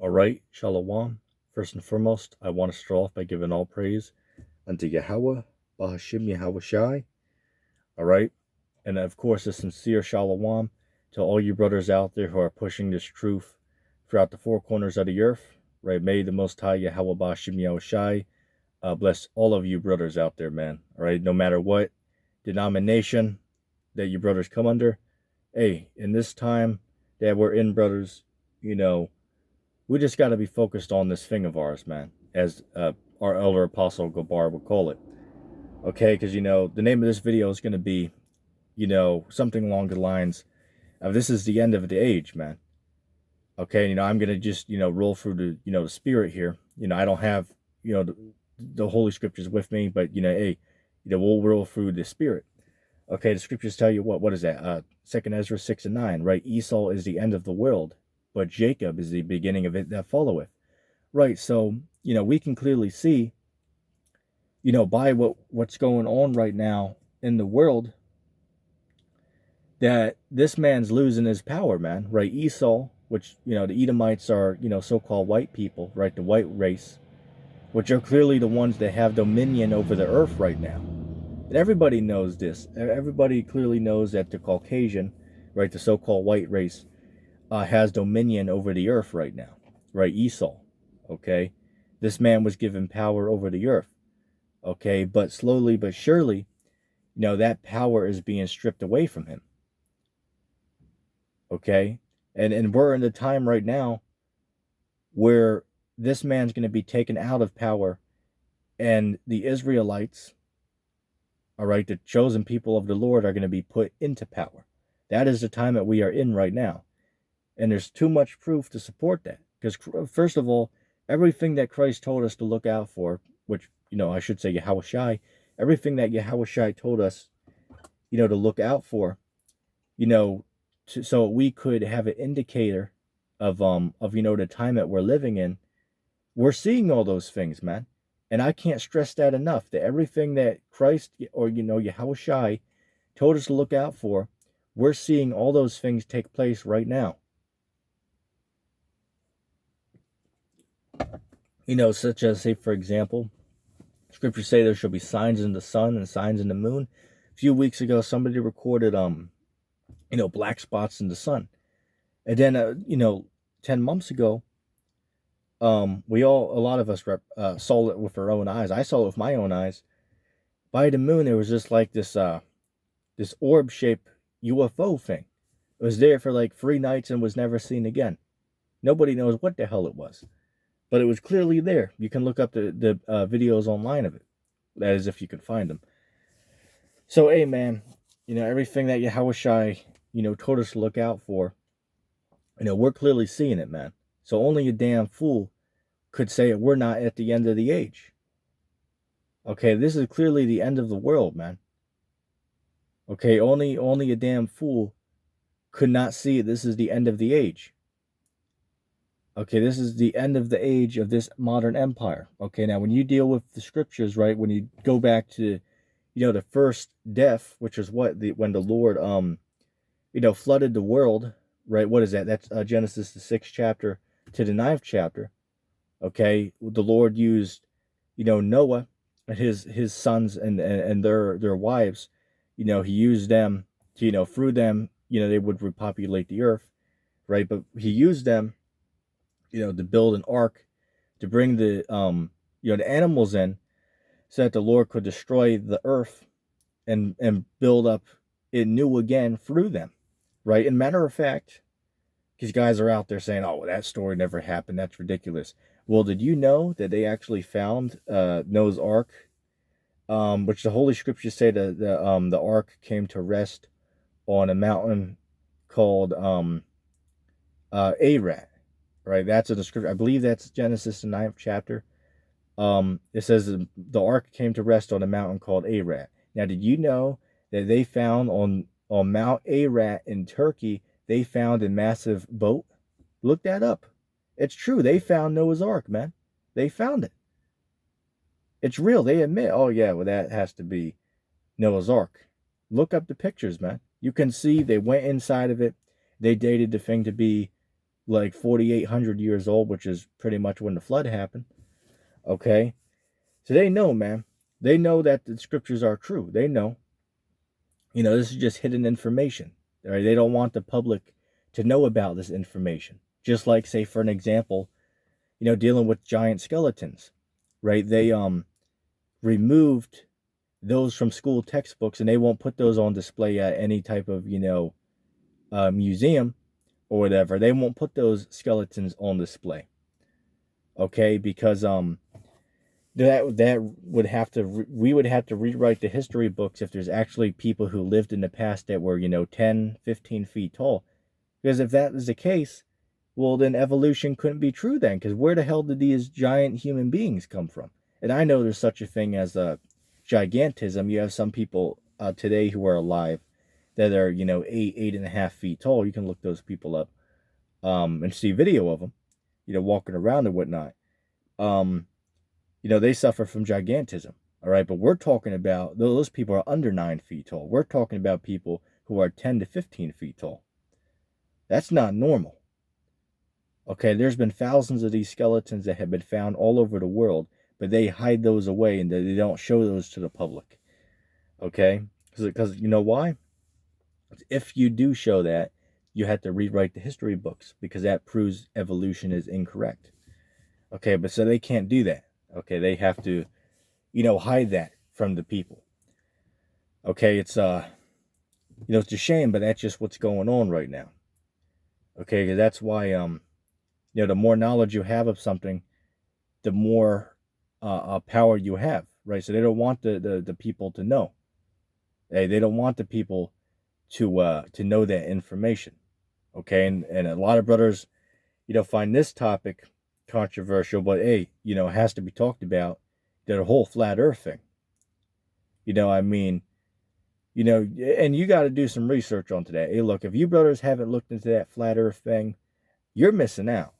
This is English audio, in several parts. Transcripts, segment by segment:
All right, Shalom. First and foremost, I want to start off by giving all praise unto Yahweh, Bahashim Yahweh Shai. All right, and of course, a sincere Shalom to all you brothers out there who are pushing this truth throughout the four corners of the earth. Right, may the Most High Yahweh Bahashim Yahweh Shai bless all of you brothers out there, man. All right, no matter what denomination that you brothers come under. Hey, in this time that we're in, brothers, we just got to be focused on this thing of ours, man, as our elder apostle Gabar would call it. Okay, because, the name of this video is going to be, something along the lines of this is the end of the age, man. Okay, I'm going to just, roll through the spirit here. I don't have, the Holy Scriptures with me, but, hey, we'll roll through the spirit. Okay, the Scriptures tell you what is that? 2nd Ezra 6 and 9, right? Esau is the end of the world, but Jacob is the beginning of it that followeth. Right, so, we can clearly see, by what's going on right now in the world, that this man's losing his power, man. Right, Esau, which, the Edomites are, so-called white people, right, the white race, which are clearly the ones that have dominion over the earth right now. And everybody knows this. Everybody clearly knows that the Caucasian, right, the so-called white race, has dominion over the earth right now, right? Esau, okay? This man was given power over the earth, okay? But slowly but surely, that power is being stripped away from him, okay? And we're in the time right now where this man's going to be taken out of power, and the Israelites, all right, the chosen people of the Lord, are going to be put into power. That is the time that we are in right now. And there's too much proof to support that. Because, first of all, everything that Christ told us to look out for, which, I should say Yahweh Shai, everything that Yahweh Shai told us, to look out for, so we could have an indicator of the time that we're living in, we're seeing all those things, man. And I can't stress that enough, that everything that Christ or, Yahweh Shai told us to look out for, we're seeing all those things take place right now. Such as, say, for example, scriptures say there shall be signs in the sun and signs in the moon. A few weeks ago, somebody recorded, black spots in the sun. And then, 10 months ago, a lot of us saw it with our own eyes. I saw it with my own eyes. By the moon, there was just like this orb-shaped UFO thing. It was there for like 3 nights and was never seen again. Nobody knows what the hell it was. But it was clearly there. You can look up the videos online of it. That is, if you can find them. So, hey, man, everything that Yahweh Shai, told us to look out for, we're clearly seeing it, man. So only a damn fool could say we're not at the end of the age. Okay, this is clearly the end of the world, man. Okay, only a damn fool could not see it. This is the end of the age. Okay, this is the end of the age of this modern empire. Okay, now when you deal with the scriptures, right, when you go back to, the first death, which is when the Lord, flooded the world, right? What is that? That's Genesis, the 6th chapter to the 9th chapter. Okay, the Lord used, Noah and his sons and their wives. He used them to, through them, they would repopulate the earth, right? But he used them, to build an ark, to bring the the animals in, so that the Lord could destroy the earth and build up it new again through them, right? And matter of fact, these guys are out there saying, "Oh, well, that story never happened. That's ridiculous." Well, did you know that they actually found Noah's Ark, which the Holy Scriptures say the Ark came to rest on a mountain called Arat, right? That's a description. I believe that's Genesis, the 9th chapter. It says the Ark came to rest on a mountain called Arat. Now, did you know that they found on Mount Arat in Turkey, they found a massive boat? Look that up. It's true. They found Noah's Ark, man. They found it. It's real. They admit, oh yeah, well, that has to be Noah's Ark. Look up the pictures, man. You can see they went inside of it. They dated the thing to be, like 4,800 years old, which is pretty much when the flood happened. Okay, so they know, man. They know that the scriptures are true. They know. This is just hidden information. Right? They don't want the public to know about this information. Just like, say, for an example, dealing with giant skeletons, right? They removed those from school textbooks, and they won't put those on display at any type of museum or whatever. They won't put those skeletons on display, okay? Because that would have to we would have to rewrite the history books if there's actually people who lived in the past that were 10, 15 feet tall. Because if that is the case, well, then evolution couldn't be true then, because where the hell did these giant human beings come from? And I know there's such a thing as gigantism. You have some people today who are alive that are 8.5 feet tall. You can look those people up and see video of them, walking around and whatnot. They suffer from gigantism. All right, but we're talking about those people are under 9 feet tall. We're talking about people who are 10 to 15 feet tall. That's not normal. Okay, there's been thousands of these skeletons that have been found all over the world, but they hide those away and they don't show those to the public. Okay, because you know why? If you do show that, you have to rewrite the history books, because that proves evolution is incorrect. Okay, but so they can't do that. Okay, they have to, hide that from the people. Okay, it's it's a shame, but that's just what's going on right now. Okay, because that's why the more knowledge you have of something, the more power you have, right? So they don't want the people to know. They don't want the people to know that information. Okay, and a lot of brothers, find this topic controversial, but hey, it has to be talked about. The whole flat Earth thing. I mean, and you got to do some research on that. Hey, look, if you brothers haven't looked into that flat Earth thing, you're missing out.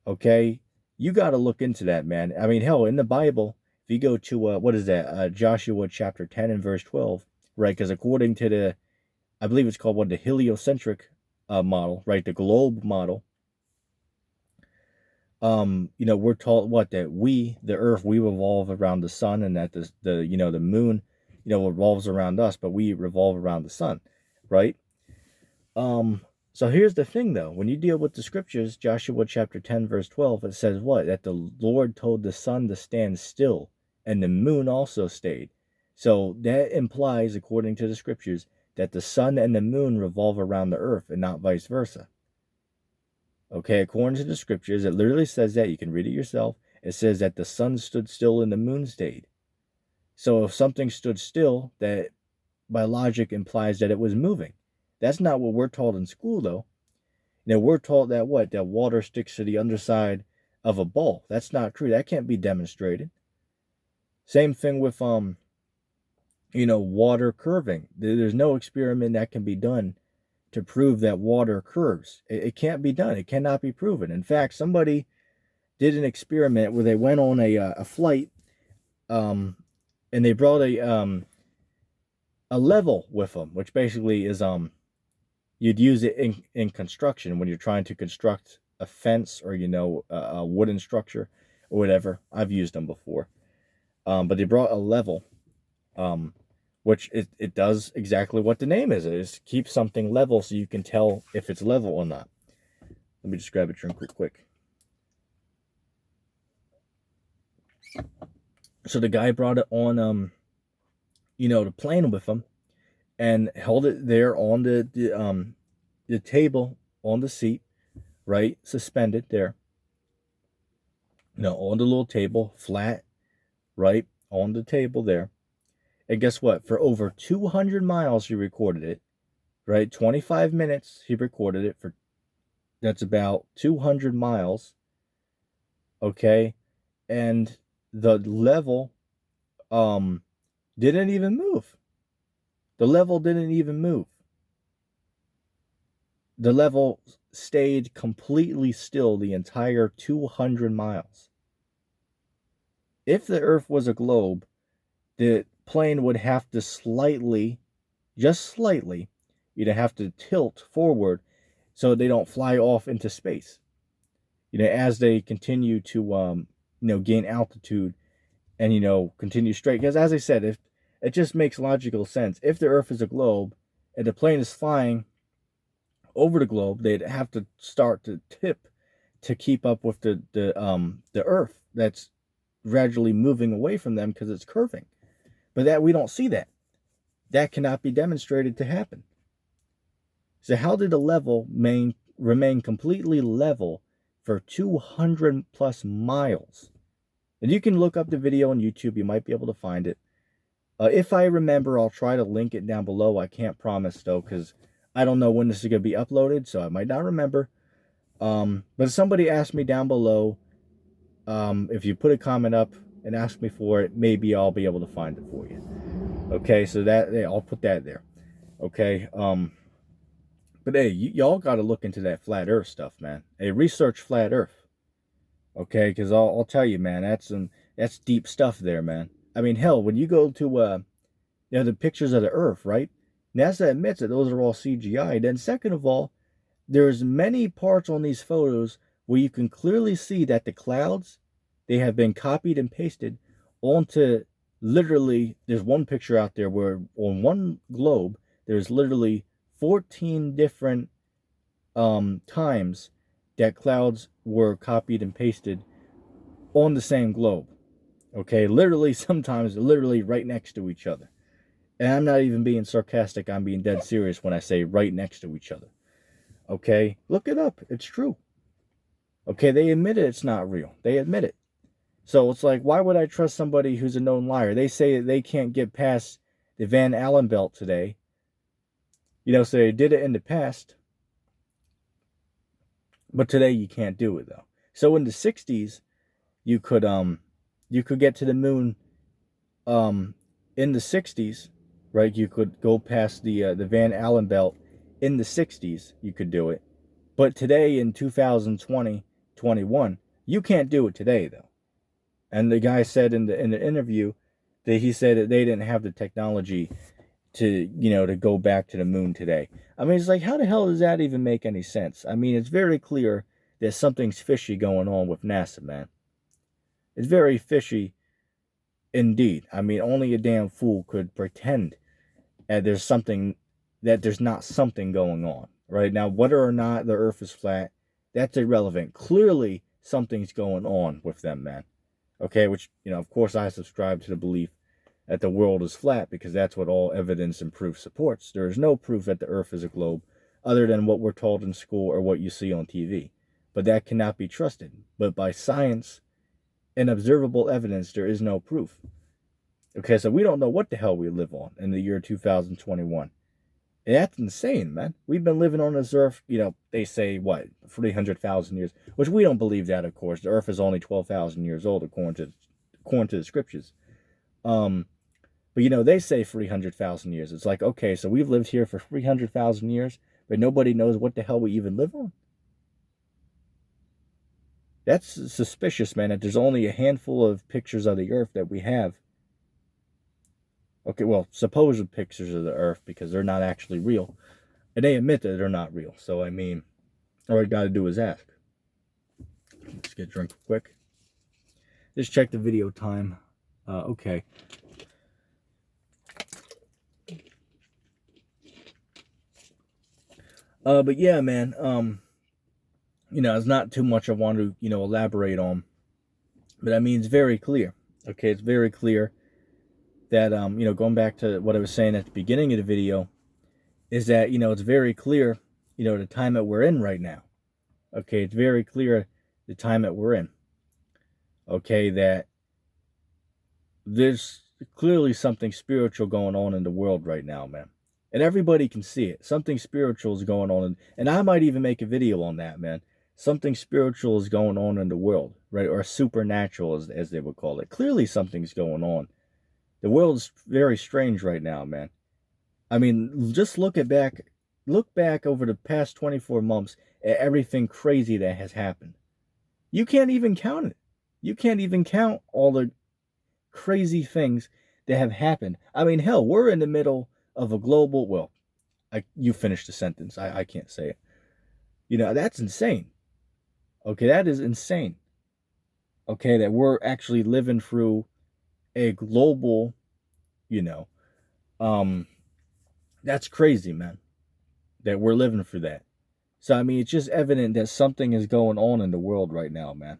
Okay, you got to look into that, man. I mean, hell, in the Bible, if you go to what is that? Joshua chapter 10 and verse 12, right? Because according to I believe it's called the heliocentric model, right? The globe model. We're taught that the Earth, we revolve around the sun, and that the moon, revolves around us, but we revolve around the sun, right? So here's the thing, though. When you deal with the scriptures, Joshua chapter 10, verse 12, it says what? That the Lord told the sun to stand still, and the moon also stayed. So that implies, according to the scriptures, that the sun and the moon revolve around the earth and not vice versa. Okay, according to the scriptures, it literally says that. You can read it yourself. It says that the sun stood still and the moon stayed. So if something stood still, that by logic implies that it was moving. That's not what we're taught in school, though. We're taught that that water sticks to the underside of a ball. That's not true. That can't be demonstrated. Same thing with water curving. There's no experiment that can be done to prove that water curves. It can't be done. It cannot be proven. In fact, somebody did an experiment where they went on a flight, and they brought a level with them, which basically is you'd use it in construction when you're trying to construct a fence or a wooden structure or whatever. I've used them before, but they brought a level, which it does exactly what the name is. It is keep something level so you can tell if it's level or not. Let me just grab a drink real quick. So the guy brought it on the plane with him and held it there on the table on the seat, right? Suspended there. On the little table, flat, right? On the table there. And guess what? For over 200 miles, he recorded it, right? 25 minutes, he recorded it that's about 200 miles, okay? And the level, didn't even move. The level didn't even move. The level stayed completely still the entire 200 miles. If the Earth was a globe, the plane would have to just slightly, you'd have to tilt forward so they don't fly off into space. As they continue to gain altitude and continue straight. Because as I said, if it just makes logical sense, if the Earth is a globe and the plane is flying over the globe, they'd have to start to tip to keep up with the Earth that's gradually moving away from them because it's curving. But that we don't see that. That cannot be demonstrated to happen. So how did the level remain completely level for 200 plus miles? And you can look up the video on YouTube. You might be able to find it. If I remember, I'll try to link it down below. I can't promise, though, because I don't know when this is going to be uploaded, so I might not remember. But somebody asked me down below, if you put a comment up and ask me for it, maybe I'll be able to find it for you. Okay, so I'll put that there. Okay, but hey, y'all got to look into that flat Earth stuff, man. Hey, research flat Earth. Okay, because I'll tell you, man, that's deep stuff there, man. I mean, hell, when you go to the pictures of the Earth, right? NASA admits that those are all CGI. Then, second of all, there's many parts on these photos where you can clearly see that the clouds, they have been copied and pasted onto literally. There's one picture out there where on one globe there's literally 14 different times that clouds were copied and pasted on the same globe. Okay, literally, sometimes literally right next to each other. And I'm not even being sarcastic. I'm being dead serious when I say right next to each other. Okay, look it up. It's true. Okay, they admit it. It's not real. They admit it. So it's like, why would I trust somebody who's a known liar? They say that they can't get past the Van Allen belt today. So they did it in the past. But today you can't do it, though. So in the 60s, you could get to the moon in the 60s, right? You could go past the Van Allen belt in the 60s. You could do it. But today in 2020, 21, you can't do it today, though. And the guy said in the interview that he said that they didn't have the technology to go back to the moon today. I mean, it's like, how the hell does that even make any sense? I mean, it's very clear that something's fishy going on with NASA, man. It's very fishy indeed. I mean, only a damn fool could pretend that there's not something going on, right? Now, whether or not the Earth is flat, that's irrelevant. Clearly, something's going on with them, man. Okay, which, of course, I subscribe to the belief that the world is flat because that's what all evidence and proof supports. There is no proof that the Earth is a globe other than what we're told in school or what you see on TV. But that cannot be trusted. But by science and observable evidence, there is no proof. Okay, so we don't know what the hell we live on in the year 2021. And that's insane, man. We've been living on this Earth, they say, 300,000 years, which we don't believe that, of course. The Earth is only 12,000 years old, according to the scriptures. But, they say 300,000 years. It's like, okay, so we've lived here for 300,000 years, but nobody knows what the hell we even live on. That's suspicious, man, that there's only a handful of pictures of the Earth that we have. Okay, well, supposed pictures of the Earth because they're not actually real. And they admit that they're not real. So, I mean, all I got to do is ask. Let's get a drink quick. Just check the video time. Okay. But yeah, man, it's not too much I want to, elaborate on. But I mean, it's very clear. Okay, it's very clear that, going back to what I was saying at the beginning of the video, is that, it's very clear, the time that we're in right now. Okay, it's very clear the time that we're in. Okay, that there's clearly something spiritual going on in the world right now, man. And everybody can see it. Something spiritual is going on. And I might even make a video on that, man. Something spiritual is going on in the world, right? Or supernatural, as they would call it. Clearly something's going on. The world's very strange right now, man. I mean, just look back over the past 24 months at everything crazy that has happened. You can't even count it. You can't even count all the crazy things that have happened. I mean, hell, we're in the middle of a global, you finished the sentence. I can't say it. You know, that's insane. Okay, that is insane. Okay, that we're actually living through a global, you know, um, that's crazy, man. That we're living through that. So I mean, it's just evident that something is going on in the world right now, man.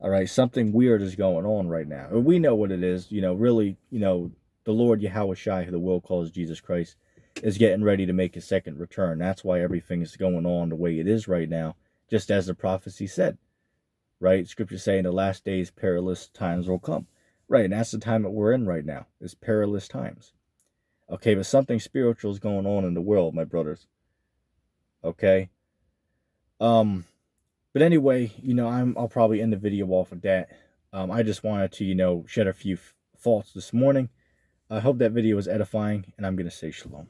All right, something weird is going on right now. And we know what it is. You know, really, you know, the Lord Yahweh Shai, who the world calls Jesus Christ, is getting ready to make his second return. That's why everything is going on the way it is right now, just as the prophecy said. Right? Scripture saying the last days perilous times will come. Right, and that's the time that we're in right now. It's perilous times. Okay, but something spiritual is going on in the world, my brothers. Okay. Um, but anyway, you know, I'll probably end the video off of that. I just wanted to, you know, shed a few thoughts this morning. I hope that video was edifying, and I'm gonna say shalom.